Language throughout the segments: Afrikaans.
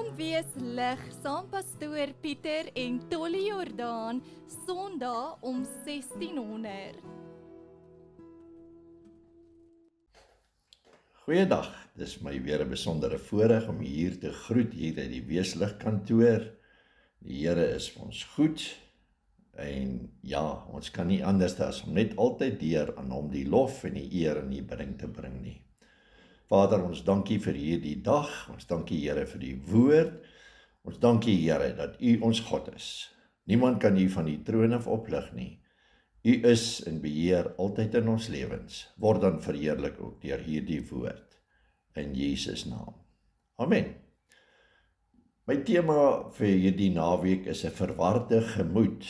Kom wees lig saam pastoor Pieter en Tolly Jordaan, Sondag om 1600. Goeiedag, dis my weer 'n besondere voorreg om hier te groet hier uit die Weeslig kantoor. Die Here is vir ons goed en ja, ons kan nie anders as om net altyd deur aan hom die lof en die eer en die aanbidding te bring nie. Vader, ons dankie vir hierdie dag, ons dankie Here vir die woord, ons dankie Here dat U ons God is. Niemand kan U van die troon af oplig nie. U is in beheer altyd in ons lewens, word dan verheerlik ook deur hierdie woord, in Jesus naam. Amen. My tema vir hierdie naweek is 'n verwarde gemoed,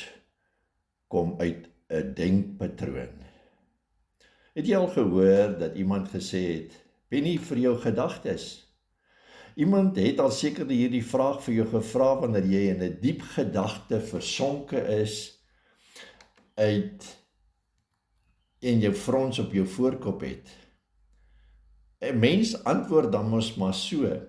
kom uit 'n denkpatroon. Het jy al gehoor dat iemand gesê het, ben nie vir jou gedagtes? Iemand het al seker hierdie vraag vir jou gevra wanneer jy in 'n diep gedagte versonke is, en jou frons op jou voorkop het. 'n Mens antwoord dan mos maar so,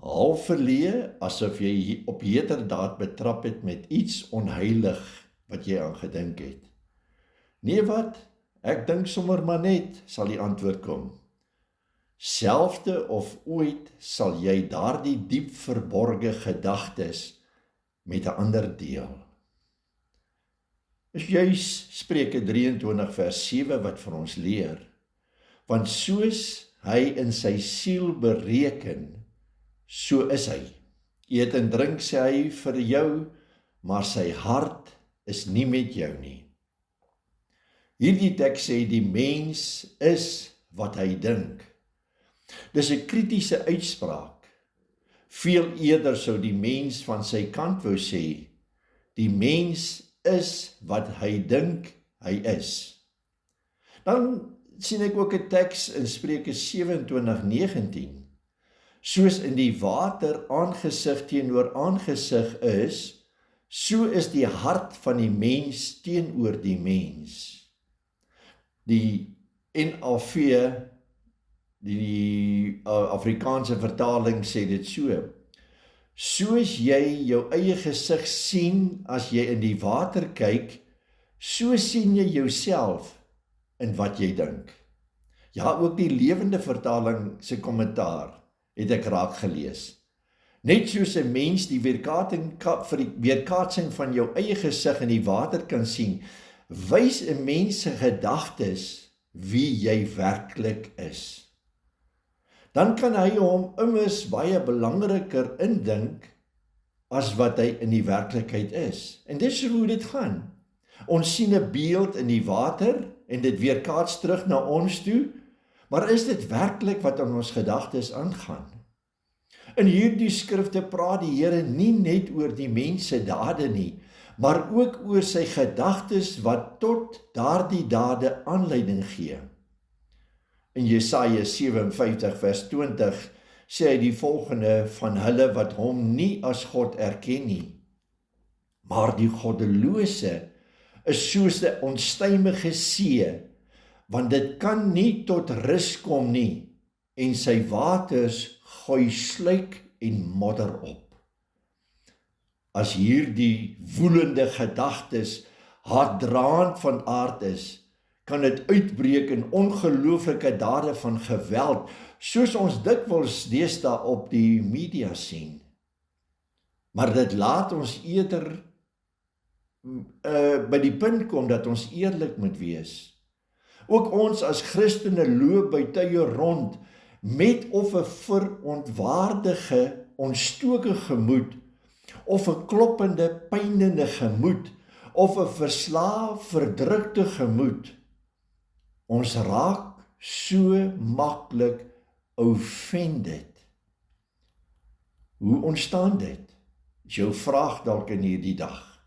half verleë, asof jy op heterdaad betrap het met iets onheilig wat jy aan gedink het. Nee wat, ek dink sommer maar net, sal die antwoord kom. Selfde of ooit sal jy daardie diep verborge gedagtes met 'n ander deel. Is juis Spreuke 23 vers 7 wat vir ons leer, want soos hy in sy siel bereken, so is hy. Eet en drink sê hy vir jou, maar sy hart is nie met jou nie. Hierdie teks sê die mens is wat hy dink. Dis 'n kritiese uitspraak. Veel eerder sou die mens van sy kant wou sê, die mens is wat hy dink hy is. Dan sien ek ook 'n teks in Spreuke 27:19. Soos in die water aangesig teenoor aangesig is, so is die hart van die mens teenoor die mens. Die NAV, die Afrikaanse vertaling sê dit so. Soos jy jou eie gesig sien as jy in die water kyk, so sien jy jouself in wat jy dink. Ja, ook die Lewende vertaling se kommentaar het ek raak gelees. Net soos 'n mens die weerkaatsing van jou eie gesig in die water kan sien, wys 'n mens se gedagtes wie jy werklik is. Dan kan hy hom immers baie belangriker indink as wat hy in die werklikheid is. En dis hoe dit gaan. Ons sien 'n beeld in die water en dit weerkaats terug na ons toe, maar is dit werklik wat in ons gedagtes aangaan? In hierdie skrifte praat die Here nie net oor die mens se dade nie, maar ook oor sy gedagtes wat tot daardie dade aanleiding gee. In Jesaja 57 vers 20 sê hy die volgende van hulle wat hom nie as God erken nie. Maar die goddelose is soos 'n onstuimige see, want dit kan nie tot rus kom nie, en sy waters gooi sluik en modder op. As hierdie woelende gedagtes haatdraand van aard is, kan dit uitbreek in ongelooflike dade van geweld, soos ons dikwels deesdae op die media sien. Maar dit laat ons eerder by die punt kom dat ons eerlik moet wees. Ook ons as Christene loop by tye rond met of 'n verontwaardige, ontstoke gemoed, of 'n kloppende, pynende gemoed, of 'n verslaaf, verdrukte gemoed. Ons raak so maklik offended. Hoe ontstaan dit? Is jou vraag dalk in hierdie dag.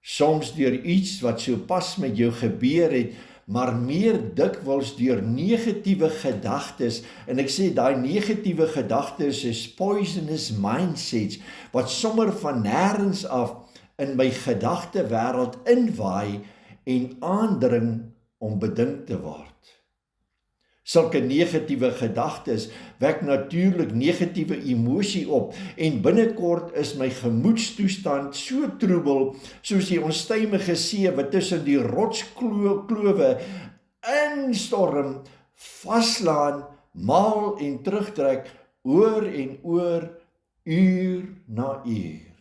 Soms deur iets wat so pas met jou gebeur het, maar meer dikwels deur negatiewe gedagtes, en ek sê daai negatiewe gedagtes is poisonous mindsets, wat sommer van nêrens af in my gedagtewêreld inwaai en aandring om bedink te word. Sulke negatiewe gedagtes wek natuurlik negatiewe emosie op en binnekort is my gemoedstoestand so troebel soos die onstuimige see wat tussen die rotsklowe instorm, vaslaan, maal en terugtrek oor en oor, uur na uur.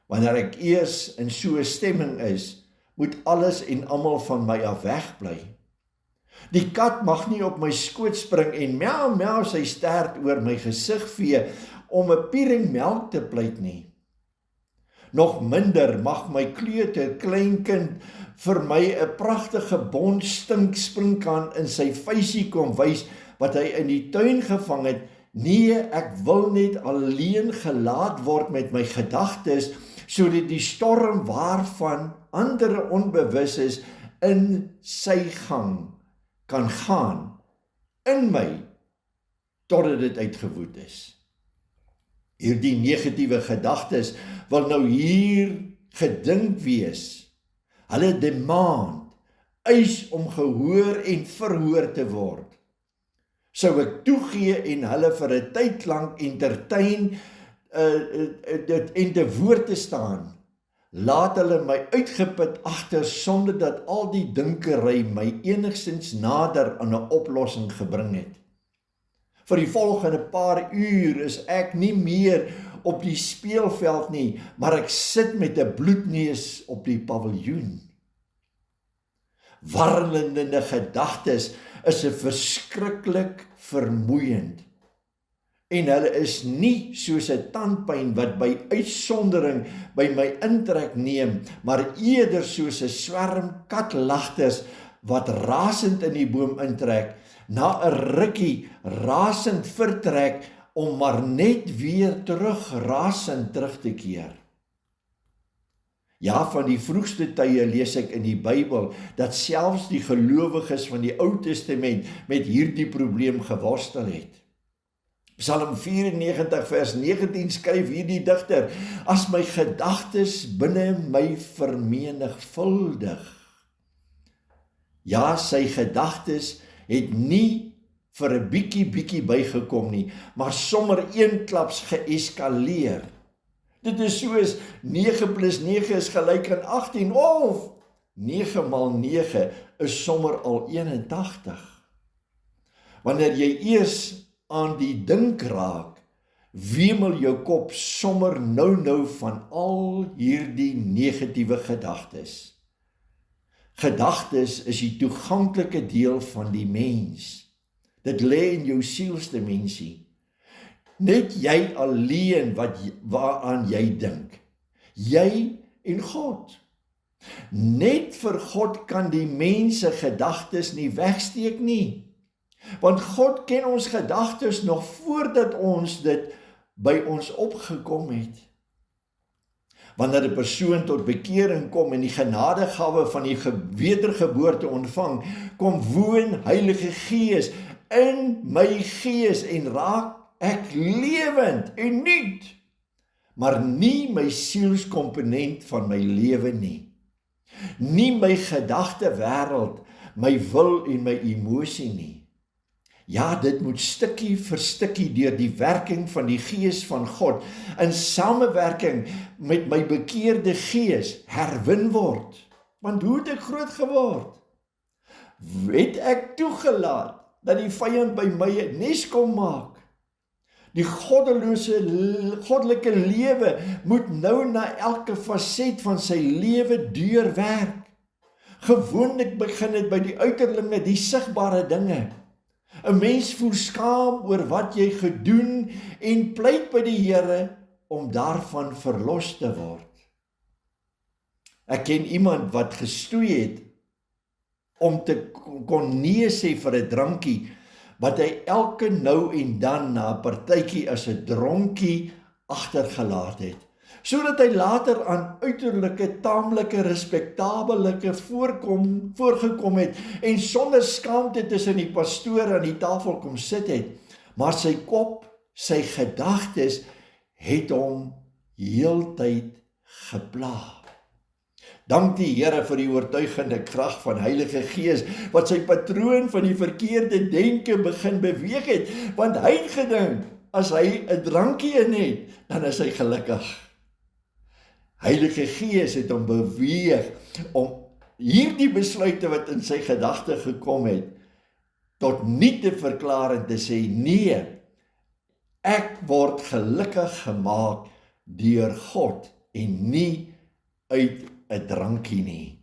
Wanneer ek eers in so 'n stemming is, moet alles en almal van my af wegbly. Die kat mag nie op my skoot spring en miau miau sy stert oor my gesig vee om 'n piering melk te pleit nie. Nog minder mag my kleuter kleinkind vir my 'n pragtige bont stinkspringkaan in sy vuisie kom wys wat hy in die tuin gevang het. Nee, ek wil net alleen gelaat word met my gedagtes, sodat die storm waarvan ander onbewus is in sy gang kan gaan in my totdat dit uitgewoed is. Hierdie negatiewe gedagtes wil nou hier gedink wees. Hulle demand, eis om gehoor en verhoor te word. Sou ek toegee en hulle vir 'n tyd lank entertain dit en te woord te staan, laat hulle my uitgeput agter sonder dat al die dinkery my enigstens nader aan 'n oplossing gebring het. Vir die volgende paar uur is ek nie meer op die speelveld nie, maar ek sit met 'n bloedneus op die paviljoen. Warrelende gedagtes is 'n verskriklik vermoeiend. En hulle is nie soos 'n tandpyn wat by uitsondering by my intrek neem, maar eerder soos 'n swerm katlagters wat rasend in die boom intrek, na 'n rukkie rasend vertrek om maar net weer rasend terug te keer. Ja, van die vroegste tye lees ek in die Bybel dat selfs die gelowiges van die Ou Testament met hierdie probleem geworstel het. Psalm 94 vers 19 skryf hierdie digter: as my gedagtes binne my vermenigvuldig. Ja, sy gedagtes het nie vir 'n bietjie bygekom nie, maar sommer eenklaps geeskaleer. Dit is soos 9 + 9 is gelyk aan 18 of 9 × 9 is sommer al 81. Wanneer jy eers aan die dink raak, wemel jou kop sommer nou van al hierdie negatiewe gedagtes. Gedagtes is die toeganklike deel van die mens. Dit lê in jou sielsdimensie. Net jy alleen waaraan jy dink. Jy en God. Net vir God kan die mens se gedagtes nie wegsteek nie. Want God ken ons gedagtes nog voordat ons dit by ons opgekom het. Wanneer 'n persoon tot bekering kom en die genadegawe van die wedergeboorte ontvang, kom woon Heilige Gees in my gees en raak ek lewend en nuut, maar nie my sielskomponent van my lewe nie. Nie my gedagte wêreld, my wil en my emosie nie. Ja, dit moet stukkie vir stukkie deur die werking van die Gees van God in samewerking met my bekeerde gees herwin word. Want hoe het ek groot geword? Het ek toegelaat dat die vyand by my 'n nes kom maak? Die goddelike lewe moet nou na elke faset van sy lewe deurwerk. Gewoonlik begin dit by die uiterlinge, die sigbare dinge. 'n Mens voel skaam oor wat jy gedoen en pleit by die Here om daarvan verlos te word. Ek ken iemand wat gestoei het om te kon nee sê vir 'n drankie, wat hy elke nou en dan na 'n partytjie as 'n dronkie agtergelaat het, sodat hy later aan uiterlike, taamlike, respektabelike voorgekom het en sonder skaamte tussen die pastoor aan die tafel kom sit het, maar sy kop, sy gedagtes het hom heeltyd gepla. Dank die Here vir die oortuigende krag van Heilige Gees, wat sy patroon van die verkeerde denke begin beweeg het, want hy het gedink, as hy 'n drankie in het, dan is hy gelukkig. Heilige Gees het hom beweeg om hierdie besluite wat in sy gedagte gekom het, tot nie te verklaar en te sê, nee, ek word gelukkig gemaak deur God en nie uit 'n drankie nie.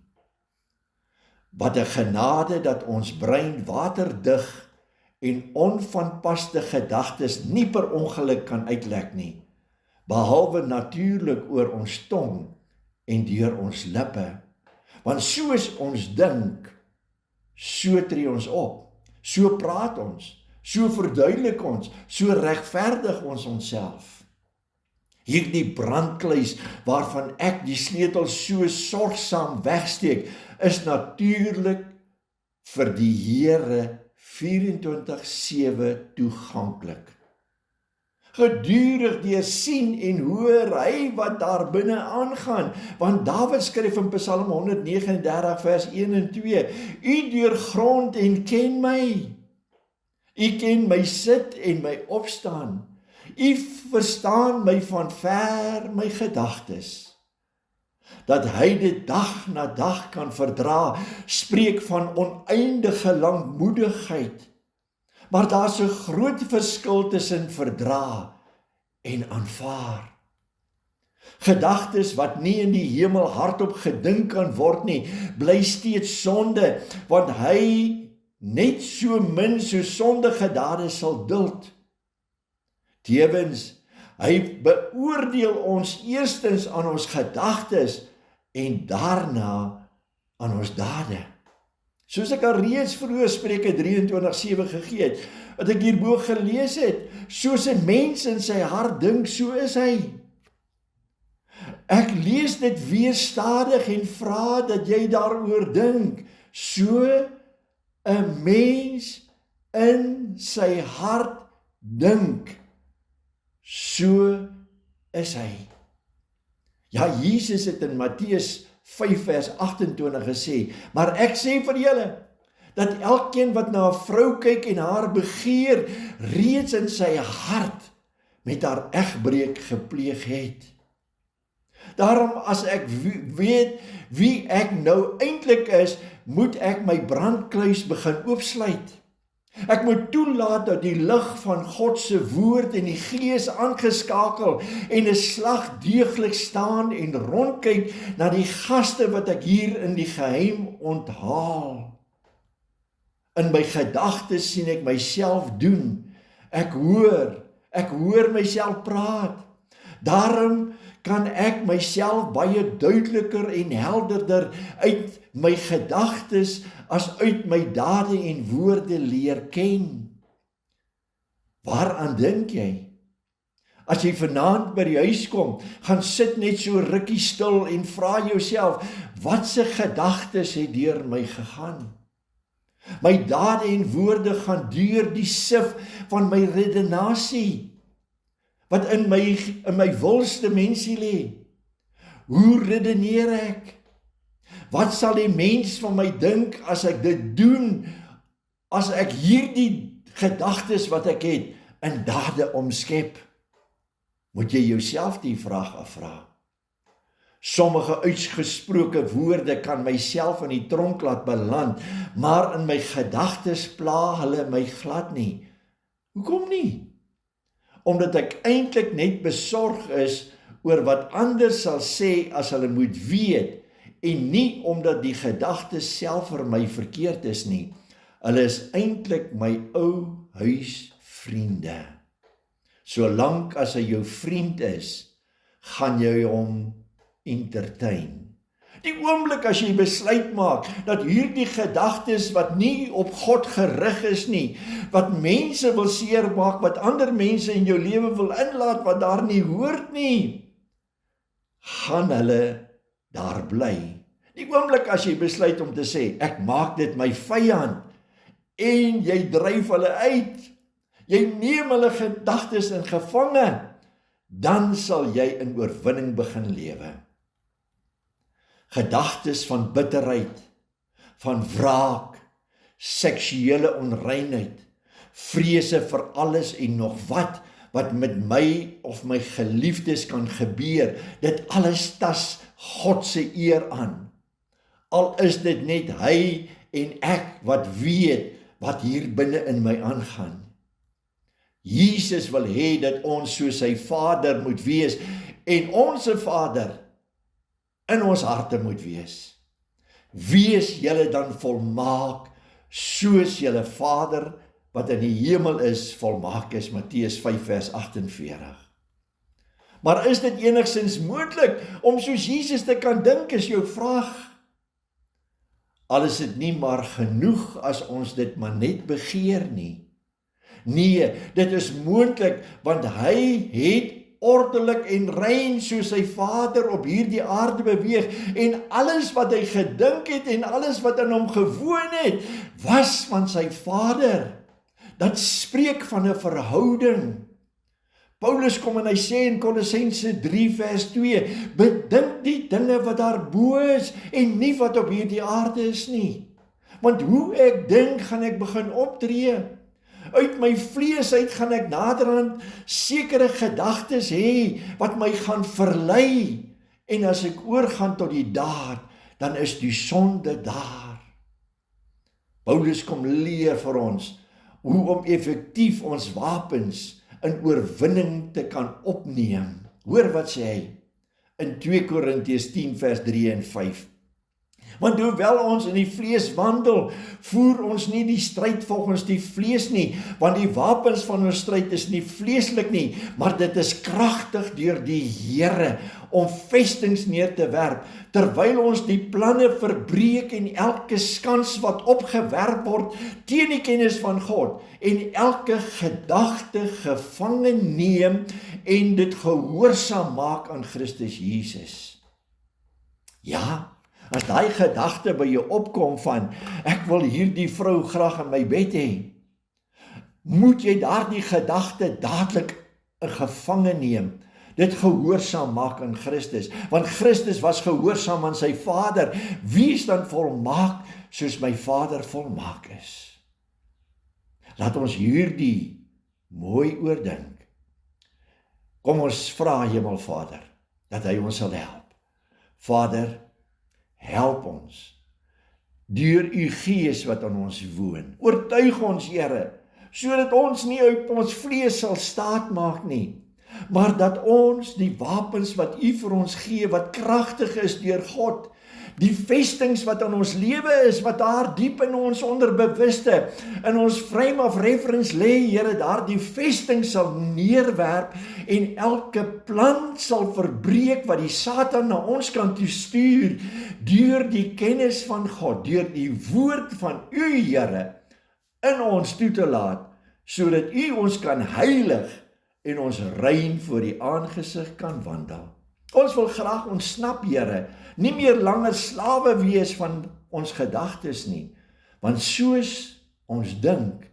Wat 'n genade dat ons brein waterdig en onvanpaste gedagtes nie per ongeluk kan uitlek nie, behalwe natuurlik oor ons tong en deur ons lippe. Want soos ons dink, so tree ons op, so praat ons, so verduidelik ons, so regverdig ons onsself. Hierdie brandkluis waarvan ek die sleutel so sorgsaam wegsteek, is natuurlik vir die Here 24/7 toeganklik. Gedurig deur sien en hoor hy wat daar binne aangaan, want Dawid skryf in Psalm 139 vers 1 en 2, U deurgrond en ken my. U ken my sit en my opstaan. U verstaan my van ver, my gedagtes. Dat hy dit dag na dag kan verdra, spreek van oneindige langmoedigheid. Maar daar's 'n groot verskil tussen verdra en aanvaar. Gedagtes wat nie in die hemel hardop gedink kan word nie, bly steeds sonde, want hy net so min so sondige dade sal duld. Tevens, hy beoordeel ons eerstens aan ons gedagtes en daarna aan ons dade. Soos ek al reeds vroeër Spreuke 23:7 gegee het, wat ek hierbo gelees het, soos 'n mens in sy hart dink, so is hy. Ek lees dit weer stadig en vra dat jy daaroor dink, so 'n mens in sy hart dink, so is hy. Ja, Jesus het in Matteus 5 vers 28 gesê, maar ek sê vir julle, dat elkeen wat na 'n vrou kyk en haar begeer, reeds in sy hart met haar egbreek gepleeg het. Daarom as ek weet wie ek nou eintlik is, moet ek my brandkluis begin oopsluit. Ek moet toelaat dat die lig van God se woord en die Gees aangeskakel en 'n slag deeglik staan en rondkyk na die gaste wat ek hier in die geheim onthaal. In my gedagtes sien ek myself doen. Ek hoor myself praat. Daarom kan ek myself baie duideliker en helderder uit my gedagtes as uit my dade en woorde leer ken. Waaraan dink jy? As jy vanaand by die huis kom, gaan sit net so rukkie stil en vra jouself, watse gedagtes het deur my gegaan? My dade en woorde gaan deur die sif van my redenasie, wat in my wilste mensie lê. Hoe redeneer ek? Wat sal die mens van my dink as ek dit doen, as ek hierdie gedagtes wat ek het, in dade omskep? Moet jy jouself die vraag afvra. Sommige uitgesproke woorde kan myself in die tronk laat beland, maar in my gedagtes pla hulle my glad nie. Hoekom nie? Omdat ek eintlik net besorg is oor wat anders sal sê as hulle moet weet, en nie omdat die gedagtes self vir my verkeerd is nie. Hulle is eintlik my ou huisvriende. Solank as hy jou vriend is, gaan jy hom entertain. Die oomblik as jy besluit maak dat hierdie gedagtes wat nie op God gerig is nie, wat mense wil seermaak, wat ander mense in jou lewe wil inlaat wat daar nie hoort nie, gaan hulle daar bly. Die oomblik as jy besluit om te sê, ek maak dit my vyand, en jy dryf hulle uit, jy neem hulle gedagtes in gevange, dan sal jy in oorwinning begin lewe. gedagtes van bitterheid, van wraak, seksuele onreinheid, vrese vir alles en nog wat met my of my geliefdes kan gebeur. Dit alles tas God se eer aan. Al is dit net hy en ek wat weet wat hier binne in my aangaan. Jesus wil hê dat ons so sy Vader moet wees en ons se Vader in ons harte moet wees. Wees julle dan volmaak soos julle Vader wat in die hemel is volmaak is, Matteus 5 vers 48. Maar is dit enigstens moontlik om soos Jesus te kan dink, is jou vraag? Al is dit nie maar genoeg as ons dit maar net begeer nie. Nee, dit is moontlik want hy het ordelik en rein soos sy Vader op hierdie aarde beweeg en alles wat hy gedink het en alles wat in hom gewoon het, was van sy Vader. Dat spreek van 'n verhouding. Paulus kom en hy sê in Kolossense 3 vers 2, bedink die dinge wat daar bo is en nie wat op hierdie aarde is nie. Want hoe ek dink, gaan ek begin optree. Uit my vlees uit gaan ek naderhand sekere gedagtes hê wat my gaan verlei. En as ek oorgaan tot die daad, dan is die sonde daar. Paulus kom leer vir ons hoe om effektief ons wapens in oorwinning te kan opneem. Hoor wat sê hy in 2 Korintiërs 10 vers 3 en 5. Want hoewel ons in die vlees wandel, voer ons nie die stryd volgens die vlees nie, want die wapens van ons stryd is nie vleeslik nie, maar dit is kragtig deur die Here om vestings neer te werp, terwyl ons die planne verbreek en elke skans wat opgewerp word teen die kennis van God en elke gedagte gevange neem en dit gehoorsaam maak aan Christus Jesus. Ja, as daai gedagte by jou opkom van, ek wil hierdie vrou graag in my bed hê, moet jy daardie gedagte dadelik gevange neem, dit gehoorsaam maak aan Christus, want Christus was gehoorsaam aan sy Vader. Wie is dan volmaak soos my Vader volmaak is? Laat ons hierdie mooi oordink. Kom ons vra Hemelvader, dat hy ons sal help. Vader, help ons, deur u Gees wat in ons woon. Oortuig ons, Here, sodat ons nie uit ons vlees sal staat maak nie, maar dat ons die wapens wat u vir ons gee, wat kragtig is deur God, die vestings wat in ons lewe is, wat daar diep in ons onderbewuste, in ons frame of reference lê, Here, daar die vesting sal neerwerp en elke plan sal verbreek wat die Satan na ons kant toe stuur, deur die kennis van God, deur die woord van u, Here, in ons toe te laat, sodat u ons kan heilig en ons rein voor die aangesig kan wandel. Ons wil graag ontsnap, Here, nie meer langer slawe wees van ons gedagtes nie, want soos ons dink,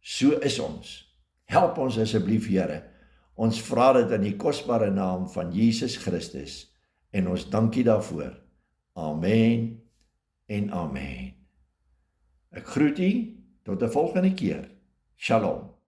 so is ons. Help ons asseblief, Here. Ons vra dit in die kosbare naam van Jesus Christus en ons dankie daarvoor. Amen en amen. Ek groet u tot 'n volgende keer. Shalom.